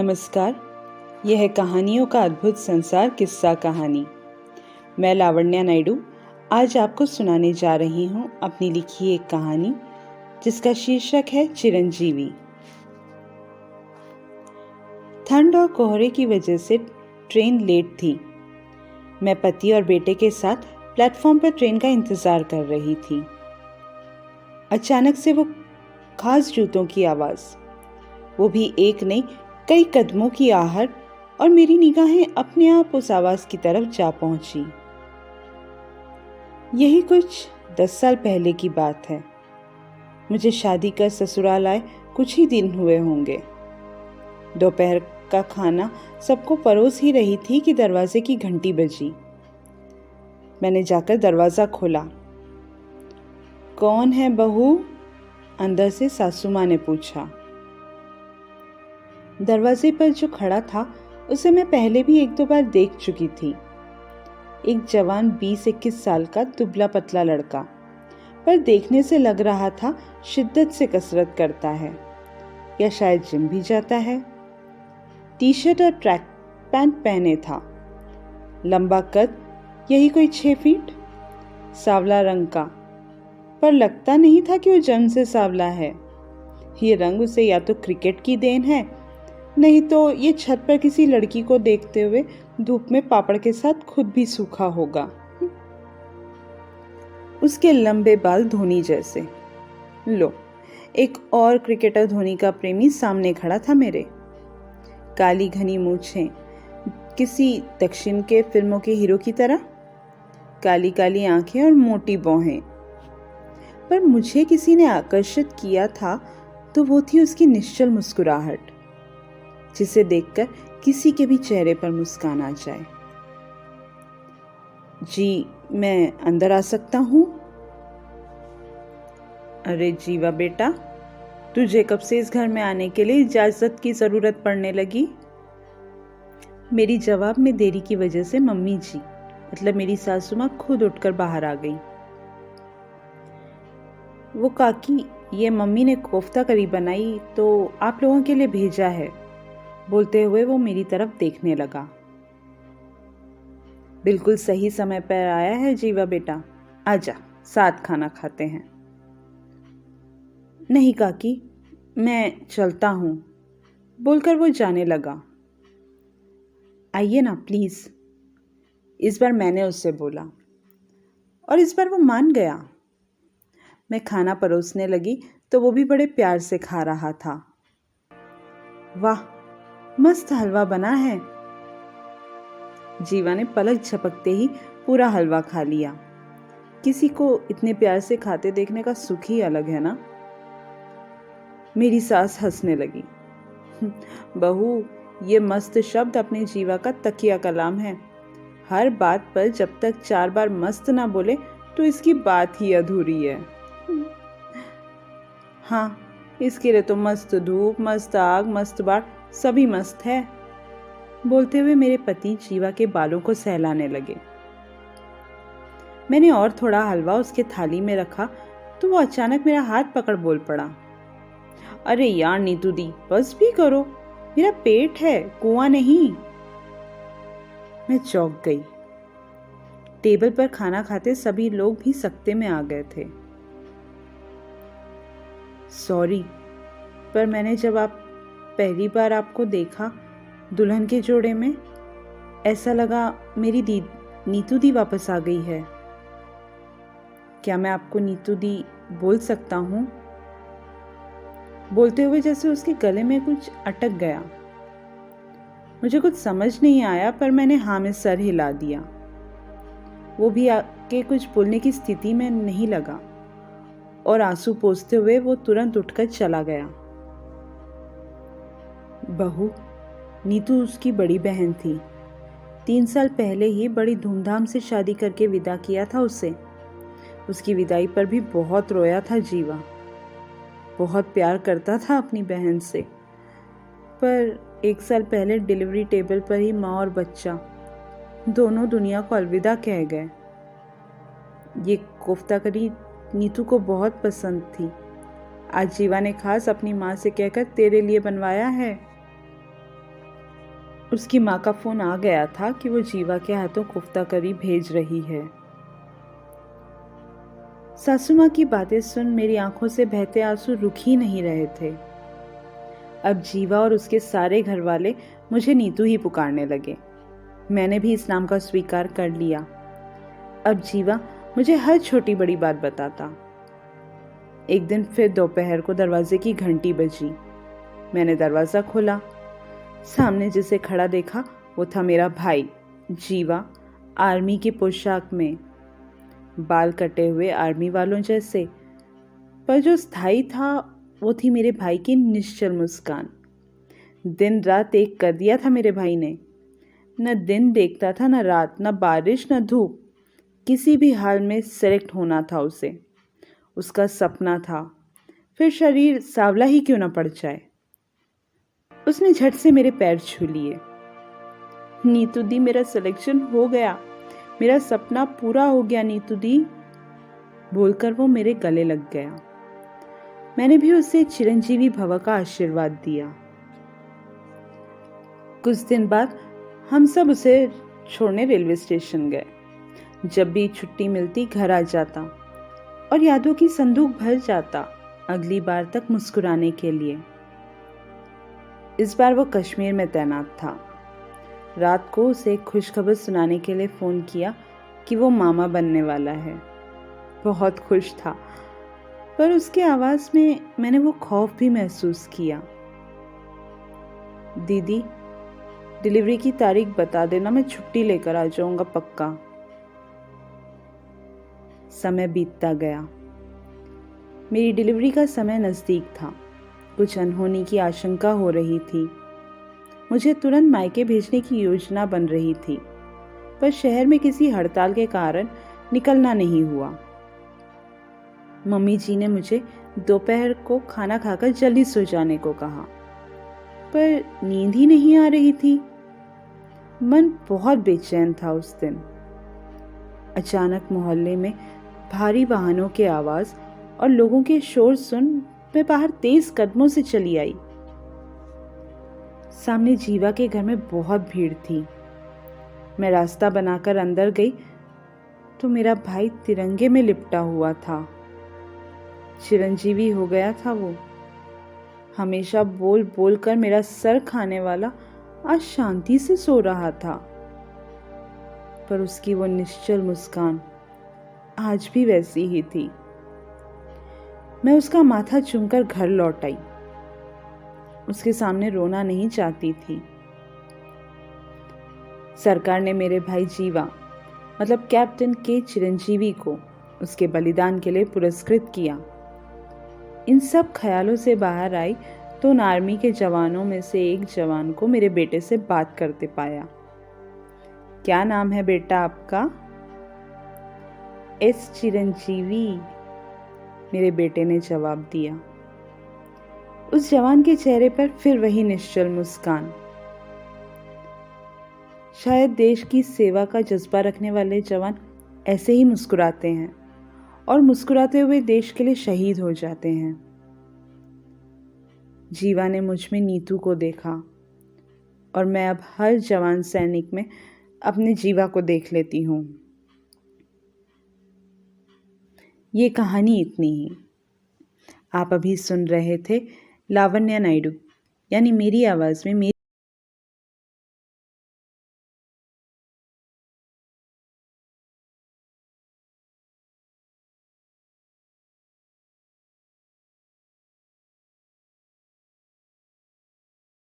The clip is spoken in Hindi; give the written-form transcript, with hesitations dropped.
नमस्कार। यह है कहानियों का अद्भुत संसार किस्सा कहानी। मैं लावण्या नायडू आज आपको सुनाने जा रही हूँ अपनी लिखी एक कहानी जिसका शीर्षक है चिरंजीवी। ठंड और कोहरे की वजह से ट्रेन लेट थी। मैं पति और बेटे के साथ प्लेटफॉर्म पर ट्रेन का इंतजार कर रही थी। अचानक से वो खास जूतों की आवाज, वो भी एक नहीं कई कदमों की आहट, और मेरी निगाहें अपने आप उस आवाज की तरफ जा पहुंची। यही कुछ 10 साल पहले की बात है। मुझे शादी कर ससुराल आए कुछ ही दिन हुए होंगे। दोपहर का खाना सबको परोस ही रही थी कि दरवाजे की घंटी बजी। मैंने जाकर दरवाजा खोला। कौन है बहू? अंदर से सासू माँ ने पूछा। दरवाजे पर जो खड़ा था उसे मैं पहले भी एक दो बार देख चुकी थी। एक जवान 20-21 साल का दुबला पतला लड़का, पर देखने से लग रहा था शिद्दत से कसरत करता है या शायद जिम भी जाता है। टी शर्ट और ट्रैक पैंट पहने था। लंबा कद, यही कोई 6 फीट, सांवला रंग का, पर लगता नहीं था कि वो जन्म से सांवला है। ये रंग उसे या तो क्रिकेट की देन है, नहीं तो ये छत पर किसी लड़की को देखते हुए धूप में पापड़ के साथ खुद भी सूखा होगा। उसके लंबे बाल धोनी जैसे। लो, एक और क्रिकेटर धोनी का प्रेमी सामने खड़ा था मेरे। काली घनी मूछें, किसी दक्षिण के फिल्मों के हीरो की तरह, काली काली आंखें और मोटी बाहें। पर मुझे किसी ने आकर्षित किया था तो वो थी उसकी निश्चल मुस्कुराहट, जिसे देखकर किसी के भी चेहरे पर मुस्कान आ जाए। जी, मैं अंदर आ सकता हूँ? अरे जीवा बेटा, तुझे कब से इस घर में आने के लिए इजाजत की जरूरत पड़ने लगी? मेरी जवाब में देरी की वजह से मम्मी जी, मतलब मेरी सासू माँ, खुद उठकर बाहर आ गई। वो काकी, ये मम्मी ने कोफ्ता करी बनाई तो आप लोगों के लिए भेजा है, बोलते हुए वो मेरी तरफ देखने लगा। बिल्कुल सही समय पर आया है जीवा बेटा, आजा साथ खाना खाते हैं। नहीं काकी, मैं चलता हूँ, बोलकर वो जाने लगा। आइए ना प्लीज, इस बार मैंने उससे बोला, और इस बार वो मान गया। मैं खाना परोसने लगी तो वो भी बड़े प्यार से खा रहा था। वाह, मस्त हलवा बना है। जीवा ने पलक झपकते ही पूरा हलवा खा लिया। किसी को इतने प्यार से खाते देखने का सुख ही अलग है ना। मेरी सास हंसने लगी। बहू, ये मस्त शब्द अपने जीवा का तकिया कलाम है। हर बात पर जब तक 4 बार मस्त ना बोले तो इसकी बात ही अधूरी है। हाँ, इसके लिए तो मस्त धूप, मस्त आग, मस्त बाढ़, सभी मस्त है, बोलते हुए मेरे पति जीवा के बालों को सहलाने लगे। मैंने और थोड़ा हलवा उसके थाली में रखा तो वो अचानक मेरा हाथ पकड़ बोल पड़ा। अरे यार नीतू दी, बस भी करो, मेरा पेट है, कुआं नहीं। मैं चौंक गई। टेबल पर खाना खाते सभी लोग भी सकते में आ गए थे। सॉरी, पर मैंने जब पहली बार आपको देखा दुल्हन के जोड़े में, ऐसा लगा मेरी नीतू दी वापस आ गई है। क्या मैं आपको नीतू दी बोल सकता हूँ? बोलते हुए जैसे उसके गले में कुछ अटक गया। मुझे कुछ समझ नहीं आया, पर मैंने हाँ में सर हिला दिया। वो भी आके कुछ बोलने की स्थिति में नहीं लगा, और आंसू पोंछते हुए वो तुरंत उठकर चला गया। बहू, नीतू उसकी बड़ी बहन थी। 3 साल पहले ही बड़ी धूमधाम से शादी करके विदा किया था उसे। उसकी विदाई पर भी बहुत रोया था जीवा। बहुत प्यार करता था अपनी बहन से, पर 1 साल पहले डिलीवरी टेबल पर ही माँ और बच्चा दोनों दुनिया को अलविदा कह गए। ये कोफ्ता करी नीतू को बहुत पसंद थी। आज जीवा ने खास अपनी माँ से कहकर तेरे लिए बनवाया है। उसकी माँ का फ़ोन आ गया था कि वो जीवा के हाथों कोफ्ता करी भेज रही है। सासू माँ की बातें सुन मेरी आंखों से बहते आंसू रुक ही नहीं रहे थे। अब जीवा और उसके सारे घर वाले मुझे नीतू ही पुकारने लगे। मैंने भी इस नाम का स्वीकार कर लिया। अब जीवा मुझे हर छोटी बड़ी बात बताता। एक दिन फिर दोपहर को दरवाजे की घंटी बजी। मैंने दरवाज़ा खोला। सामने जिसे खड़ा देखा वो था मेरा भाई जीवा, आर्मी की पोशाक में, बाल कटे हुए आर्मी वालों जैसे। पर जो स्थायी था वो थी मेरे भाई की निश्चल मुस्कान। दिन रात एक कर दिया था मेरे भाई ने। न दिन देखता था, न रात, न बारिश, न धूप। किसी भी हाल में सेलेक्ट होना था उसे। उसका सपना था, फिर शरीर सांवला ही क्यों न पड़ जाए। उसने झट से मेरे पैर छू लिए। नीतू दी, मेरा सिलेक्शन हो गया, मेरा सपना पूरा हो गया नीतू दी, बोलकर वो मेरे गले लग गया। मैंने भी उसे चिरंजीवी भव का आशीर्वाद दिया। कुछ दिन बाद हम सब उसे छोड़ने रेलवे स्टेशन गए। जब भी छुट्टी मिलती घर आ जाता और यादों की संदूक भर जाता अगली बार तक मुस्कुराने के लिए। इस बार वो कश्मीर में तैनात था। रात को उसे खुशखबर सुनाने के लिए फ़ोन किया कि वो मामा बनने वाला है। बहुत खुश था, पर उसके आवाज़ में मैंने वो खौफ भी महसूस किया। दीदी, डिलीवरी की तारीख बता देना, मैं छुट्टी लेकर आ जाऊंगा पक्का। समय बीतता गया। मेरी डिलीवरी का समय नज़दीक था। कुछ अनहोनी की आशंका हो रही थी। मुझे तुरंत मायके भेजने की योजना बन रही थी, पर शहर में किसी हड़ताल के कारण निकलना नहीं हुआ। मम्मी जी ने मुझे दोपहर को खाना खाकर जल्दी सो जाने को कहा, पर नींद ही नहीं आ रही थी। मन बहुत बेचैन था उस दिन। अचानक मोहल्ले में भारी वाहनों के आवाज और लोगों के शोर सुन मैं बाहर तेज कदमों से चली आई। सामने जीवा के घर में बहुत भीड़ थी। मैं रास्ता बनाकर अंदर गई तो मेरा भाई तिरंगे में लिपटा हुआ था। चिरंजीवी हो गया था वो। हमेशा बोल बोल कर मेरा सर खाने वाला आज शांति से सो रहा था, पर उसकी वो निश्चल मुस्कान आज भी वैसी ही थी। मैं उसका माथा चूमकर घर लौट आई। उसके सामने रोना नहीं चाहती थी। सरकार ने मेरे भाई जीवा मतलब कैप्टन के चिरंजीवी को उसके बलिदान के लिए पुरस्कृत किया। इन सब ख्यालों से बाहर आई तो उन आर्मी के जवानों में से एक जवान को मेरे बेटे से बात करते पाया। क्या नाम है बेटा आपका? एस चिरंजीवी, मेरे बेटे ने जवाब दिया। उस जवान के चेहरे पर फिर वही निश्चल मुस्कान। शायद देश की सेवा का जज्बा रखने वाले जवान ऐसे ही मुस्कुराते हैं और मुस्कुराते हुए देश के लिए शहीद हो जाते हैं। जीवा ने मुझ में नीतू को देखा और मैं अब हर जवान सैनिक में अपने जीवा को देख लेती हूँ। ये कहानी इतनी ही। आप अभी सुन रहे थे लावण्या नायडू, यानी मेरी आवाज़ में मेरी